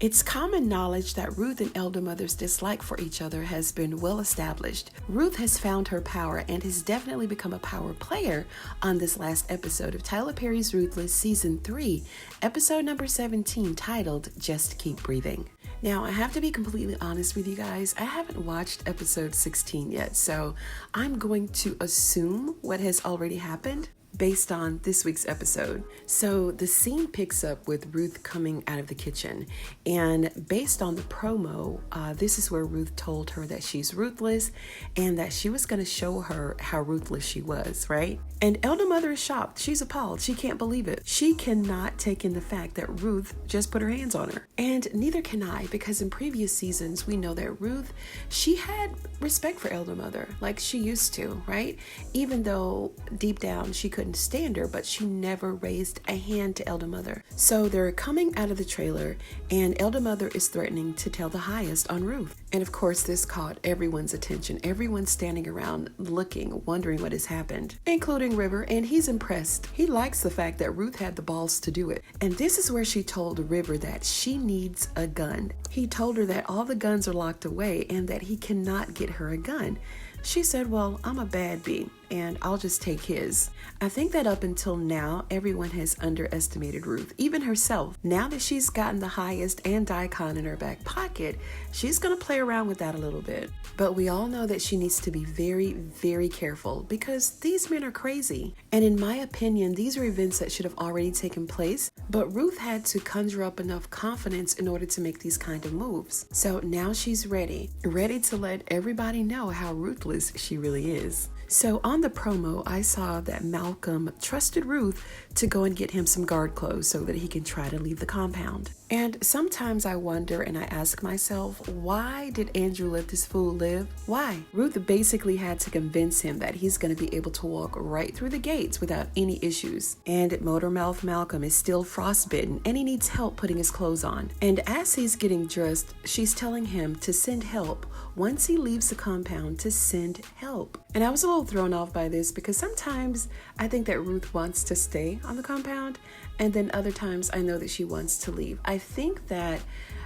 It's common knowledge that Ruth and Elder Mother's dislike for each other has been well established. Ruth has found her power and has definitely become a power player on this last episode of Tyler Perry's Ruthless Season 3, episode number 17, titled Just Keep Breathing. Now, I have to be completely honest with you guys. I haven't watched episode 16 yet, so I'm going to assume what has already happened based on this week's episode. So the scene picks up with Ruth coming out of the kitchen, and based on the promo, this is where Ruth told her that she's ruthless and that she was going to show her how ruthless she was, right? And Elder Mother is shocked. She's appalled. She can't believe it. She cannot take in the fact that Ruth just put her hands on her. And neither can I, because in previous seasons, we know that Ruth, she had respect for Elder Mother, like she used to, right? Even though deep down she couldn't stand her, but she never raised a hand to Elder Mother. So they're coming out of the trailer, and Elder Mother is threatening to tell the highest on Ruth. And of course, this caught everyone's attention. Everyone's standing around looking, wondering what has happened, including River, and he's impressed. He likes the fact that Ruth had the balls to do it. And this is where she told River that she needs a gun. He told her that all the guns are locked away and that he cannot get her a gun. She said, well, I'm a bad bee, and I'll just take his. I think that up until now, everyone has underestimated Ruth, even herself. Now that she's gotten the highest and Daikon in her back pocket, she's going to play around with that a little bit. But we all know that she needs to be very, very careful because these men are crazy. And in my opinion, these are events that should have already taken place, but Ruth had to conjure up enough confidence in order to make these kind of moves. So now she's ready to let everybody know how ruthless she really is. So on the promo, I saw that Malcolm trusted Ruth to go and get him some guard clothes so that he can try to leave the compound. And sometimes I wonder and I ask myself, why did Andrew let this fool live? Why? Ruth basically had to convince him that he's going to be able to walk right through the gates without any issues. And Motormouth Malcolm is still frostbitten and he needs help putting his clothes on. And as he's getting dressed, she's telling him to send help once he leaves the compound, to send help. And I was a little thrown off by this because sometimes I think that Ruth wants to stay on the compound, and then other times I know that she wants to leave. I think that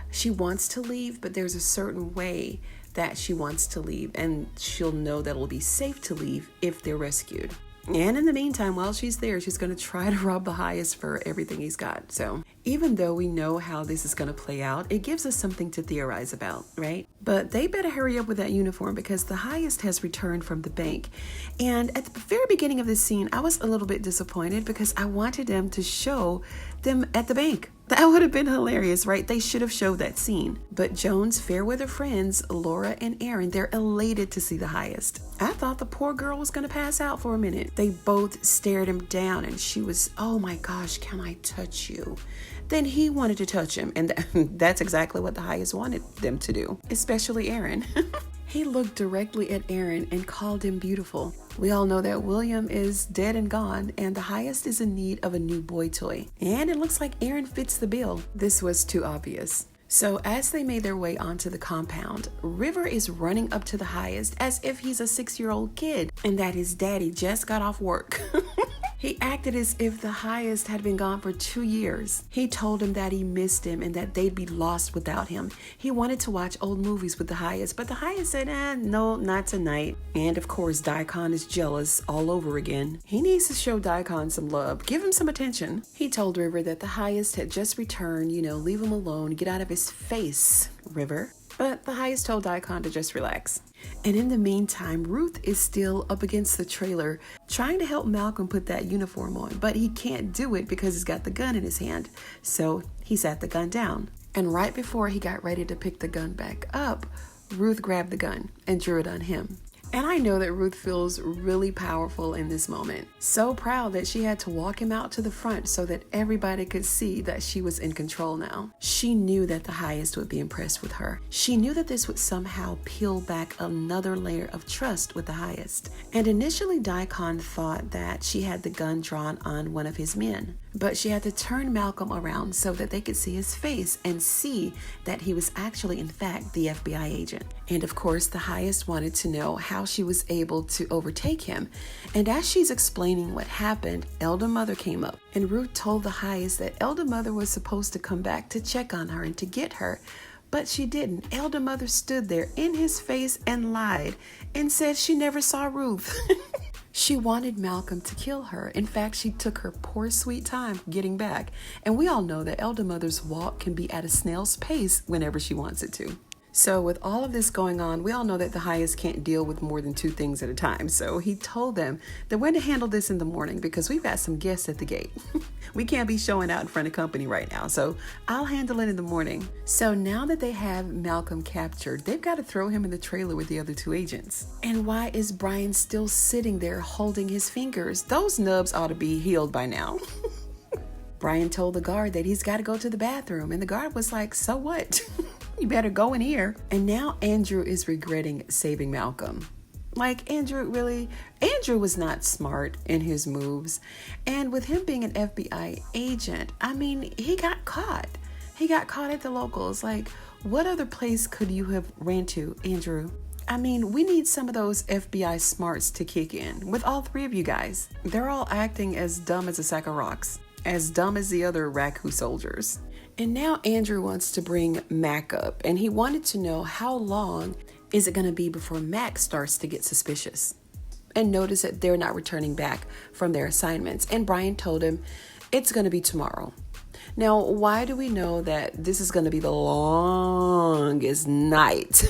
she wants to leave, but there's a certain way that she wants to leave, and she'll know that it'll be safe to leave if they're rescued. And in the meantime, while she's there, she's going to try to rob the highest for everything he's got. So even though we know how this is going to play out, it gives us something to theorize about, right? But they better hurry up with that uniform because the highest has returned from the bank. And at the very beginning of this scene, I was a little bit disappointed because I wanted them to show them at the bank. That would have been hilarious, right? They should have showed that scene. But Joan's fair-weather friends, Laura and Aaron, they're elated to see the highest. I thought the poor girl was going to pass out for a minute. They both stared him down and she was, oh my gosh, can I touch you? Then he wanted to touch him, and that's exactly what the highest wanted them to do, especially Aaron. He looked directly at Aaron and called him beautiful. We all know that William is dead and gone, and the highest is in need of a new boy toy. And it looks like Aaron fits the bill. This was too obvious. So as they made their way onto the compound, River is running up to the highest as if he's a 6-year-old kid and that his daddy just got off work. He acted as if the highest had been gone for 2 years. He told him that he missed him and that they'd be lost without him. He wanted to watch old movies with the highest, but the highest said, no, not tonight. And of course, Daikon is jealous all over again. He needs to show Daikon some love, give him some attention. He told River that the highest had just returned, leave him alone, get out of his face, River. But the highest told Daikon to just relax. And in the meantime, Ruth is still up against the trailer trying to help Malcolm put that uniform on, but he can't do it because he's got the gun in his hand. So he sat the gun down. And right before he got ready to pick the gun back up, Ruth grabbed the gun and drew it on him. And I know that Ruth feels really powerful in this moment. So proud that she had to walk him out to the front so that everybody could see that she was in control now. She knew that the highest would be impressed with her. She knew that this would somehow peel back another layer of trust with the highest. And initially, Daikon thought that she had the gun drawn on one of his men. But she had to turn Malcolm around so that they could see his face and see that he was actually, in fact, the FBI agent. And of course, the highest wanted to know how how she was able to overtake him. And as she's explaining what happened, Elder Mother came up, and Ruth told the highest that Elder Mother was supposed to come back to check on her and to get her. But she didn't. Elder Mother stood there in his face and lied and said she never saw Ruth. She wanted Malcolm to kill her. In fact, she took her poor sweet time getting back. And we all know that Elder Mother's walk can be at a snail's pace whenever she wants it to. So with all of this going on, we all know that the highest can't deal with more than 2 things at a time. So he told them that we're to handle this in the morning because we've got some guests at the gate. We can't be showing out in front of company right now. So I'll handle it in the morning. So now that they have Malcolm captured, they've got to throw him in the trailer with the other 2 agents. And why is Brian still sitting there holding his fingers? Those nubs ought to be healed by now. Brian told the guard that he's got to go to the bathroom. And the guard was like, so what? You better go in here. And now Andrew is regretting saving Malcolm. Like, Andrew was not smart in his moves. And with him being an FBI agent, I mean, he got caught. He got caught at the locals. Like, what other place could you have ran to, Andrew? I mean, we need some of those FBI smarts to kick in with all 3 of you guys. They're all acting as dumb as a sack of rocks. As dumb as the other Raku soldiers. And now Andrew wants to bring Mac up, and he wanted to know how long is it going to be before Mac starts to get suspicious. And notice that they're not returning back from their assignments. And Brian told him it's going to be tomorrow. Now, why do we know that this is going to be the longest night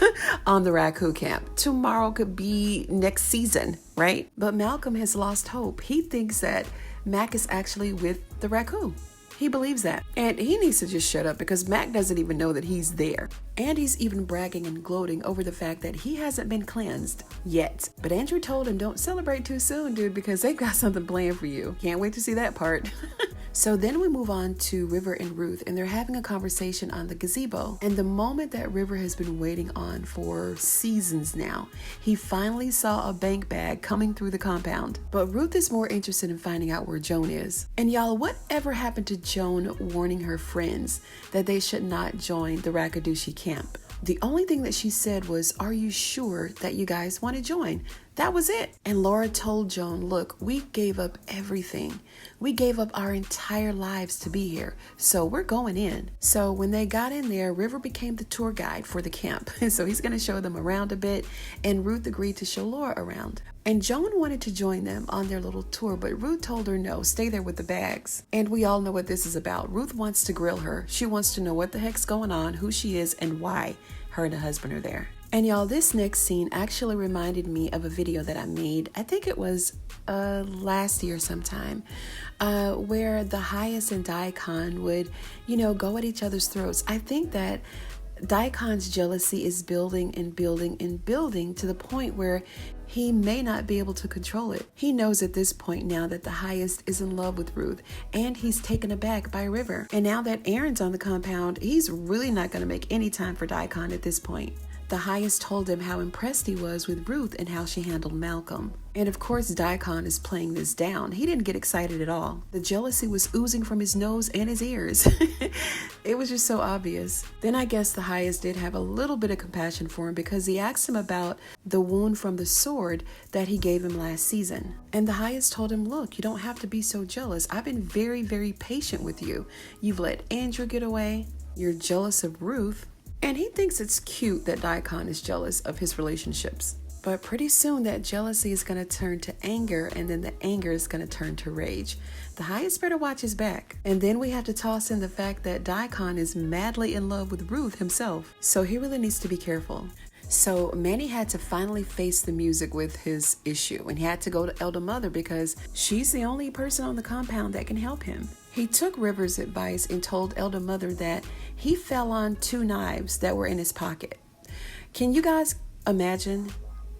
on the Raku camp? Tomorrow could be next season, right? But Malcolm has lost hope. He thinks that Mac is actually with the Raku. He believes that. And he needs to just shut up because Mac doesn't even know that he's there. And he's even bragging and gloating over the fact that he hasn't been cleansed yet. But Andrew told him, don't celebrate too soon, dude, because they've got something planned for you. Can't wait to see that part. So then we move on to River and Ruth, and they're having a conversation on the gazebo. And the moment that River has been waiting on for seasons now, he finally saw a bank bag coming through the compound. But Ruth is more interested in finding out where Joan is. And y'all, whatever happened to Joan warning her friends that they should not join the Rakadushi camp? The only thing that she said was, are you sure that you guys want to join? That was it. And Laura told Joan, look, we gave up everything. We gave up our entire lives to be here. So we're going in. So when they got in there, River became the tour guide for the camp. So he's going to show them around a bit. And Ruth agreed to show Laura around. And Joan wanted to join them on their little tour, but Ruth told her no, stay there with the bags. And we all know what this is about. Ruth wants to grill her. She wants to know what the heck's going on, who she is, and why her and her husband are there. And y'all, this next scene actually reminded me of a video that I made. I think it was last year sometime, where the highest and Daikon would, go at each other's throats. I think that Daikon's jealousy is building and building and building to the point where he may not be able to control it. He knows at this point now that the highest is in love with Ruth, and he's taken aback by River. And now that Aaron's on the compound, he's really not going to make any time for Daikon at this point. The highest told him how impressed he was with Ruth and how she handled Malcolm. And of course, Daikon is playing this down. He didn't get excited at all. The jealousy was oozing from his nose and his ears. It was just so obvious. Then I guess the highest did have a little bit of compassion for him because he asked him about the wound from the sword that he gave him last season. And the highest told him, look, you don't have to be so jealous. I've been very, very patient with you. You've let Andrew get away. You're jealous of Ruth. And he thinks it's cute that Daikon is jealous of his relationships. But pretty soon that jealousy is going to turn to anger, and then the anger is going to turn to rage. The highest better watch his back. And then we have to toss in the fact that Daikon is madly in love with Ruth himself. So he really needs to be careful. So Manny had to finally face the music with his issue, and he had to go to Elder Mother because she's the only person on the compound that can help him. He took River's advice and told Elder Mother that he fell on 2 knives that were in his pocket. Can you guys imagine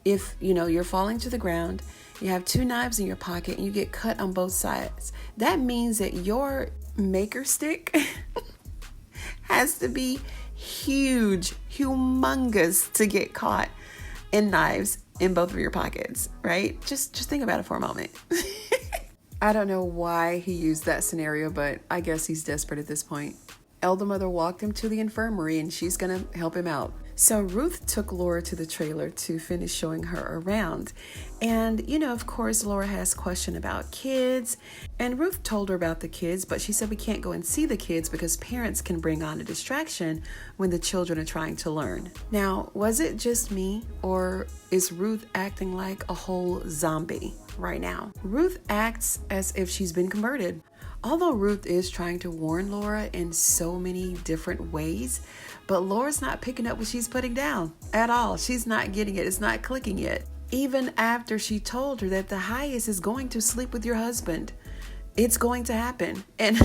if, you're falling to the ground, you have 2 knives in your pocket and you get cut on both sides? That means that your maker stick has to be huge, humongous to get caught in knives in both of your pockets, right? Just think about it for a moment. I don't know why he used that scenario, but I guess he's desperate at this point. Elder Mother walked him to the infirmary and she's gonna help him out. So Ruth took Laura to the trailer to finish showing her around. And, of course, Laura has question about kids. And Ruth told her about the kids, but she said we can't go and see the kids because parents can bring on a distraction when the children are trying to learn. Now, was it just me, or is Ruth acting like a whole zombie right now? Ruth acts as if she's been converted. Although Ruth is trying to warn Laura in so many different ways, but Laura's not picking up what she's putting down at all. She's not getting it. It's not clicking yet. Even after she told her that the highest is going to sleep with your husband. It's going to happen. And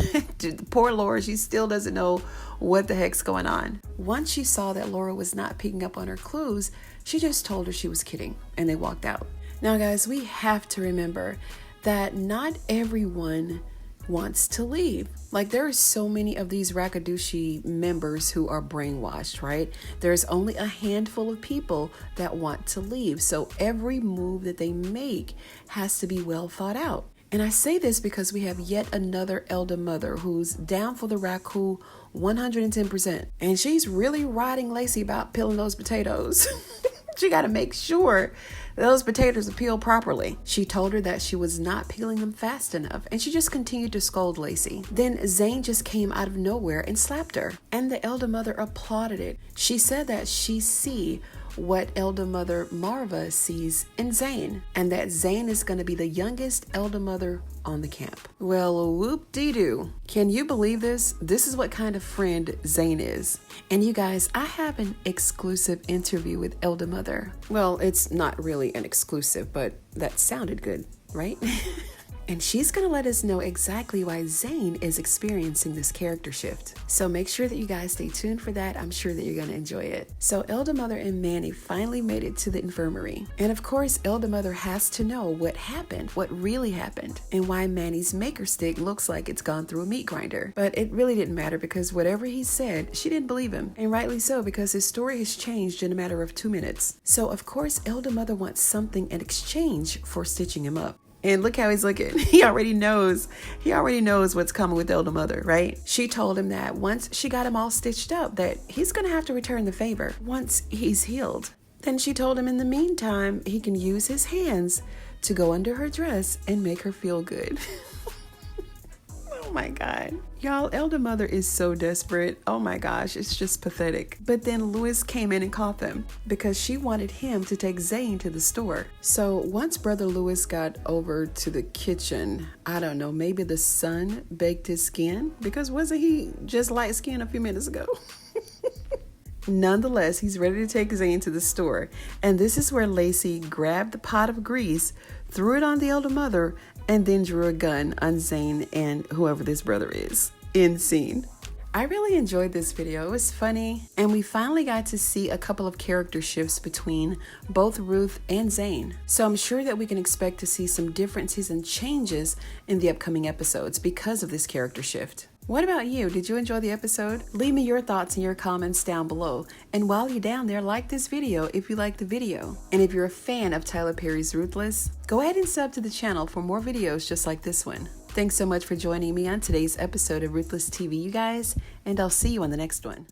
poor Laura, she still doesn't know what the heck's going on. Once she saw that Laura was not picking up on her clues, she just told her she was kidding and they walked out. Now, guys, we have to remember that not everyone wants to leave. Like, there are so many of these Rakadushi members who are brainwashed, right? There's only a handful of people that want to leave. So every move that they make has to be well thought out. And I say this because we have yet another elder mother who's down for the Raku 110%. And she's really riding Lacey about peeling those potatoes. She got to make sure those potatoes are peeled properly. She told her that she was not peeling them fast enough, and she just continued to scold Lacey. Then Zane just came out of nowhere and slapped her, and the elder mother applauded it. She said that she see what elder mother Marva sees in Zane, and that Zane is going to be the youngest elder mother on the camp. Well, whoop-dee-doo. Can you believe this? This is what kind of friend Zane is. And you guys, I have an exclusive interview with elder mother. Well, it's not really an exclusive, but that sounded good, right? And she's going to let us know exactly why Zane is experiencing this character shift. So make sure that you guys stay tuned for that. I'm sure that you're going to enjoy it. So Elder Mother and Manny finally made it to the infirmary. And of course, Elder Mother has to know what happened, what really happened, and why Manny's maker stick looks like it's gone through a meat grinder. But it really didn't matter because whatever he said, she didn't believe him. And rightly so, because his story has changed in a matter of 2 minutes. So of course, Elder Mother wants something in exchange for stitching him up. And look how he's looking. He already knows what's coming with Elder Mother, right? She told him that once she got him all stitched up, that he's going to have to return the favor once he's healed. Then she told him in the meantime, he can use his hands to go under her dress and make her feel good. Oh my God. Y'all, Elder Mother is so desperate. Oh my gosh, it's just pathetic. But then Lewis came in and caught them because she wanted him to take Zane to the store. So once Brother Lewis got over to the kitchen, I don't know, maybe the sun baked his skin, because wasn't he just light skinned a few minutes ago? Nonetheless, he's ready to take Zane to the store. And this is where Lacey grabbed the pot of grease, threw it on the Elder Mother, and then drew a gun on Zane and whoever this brother is. End scene. I really enjoyed this video. It was funny, and we finally got to see a couple of character shifts between both Ruth and Zane. So I'm sure that we can expect to see some differences and changes in the upcoming episodes because of this character shift. What about you? Did you enjoy the episode? Leave me your thoughts and your comments down below. And while you're down there, like this video if you like the video. And if you're a fan of Tyler Perry's Ruthless, go ahead and sub to the channel for more videos just like this one. Thanks so much for joining me on today's episode of Ruthless TV, you guys, and I'll see you on the next one.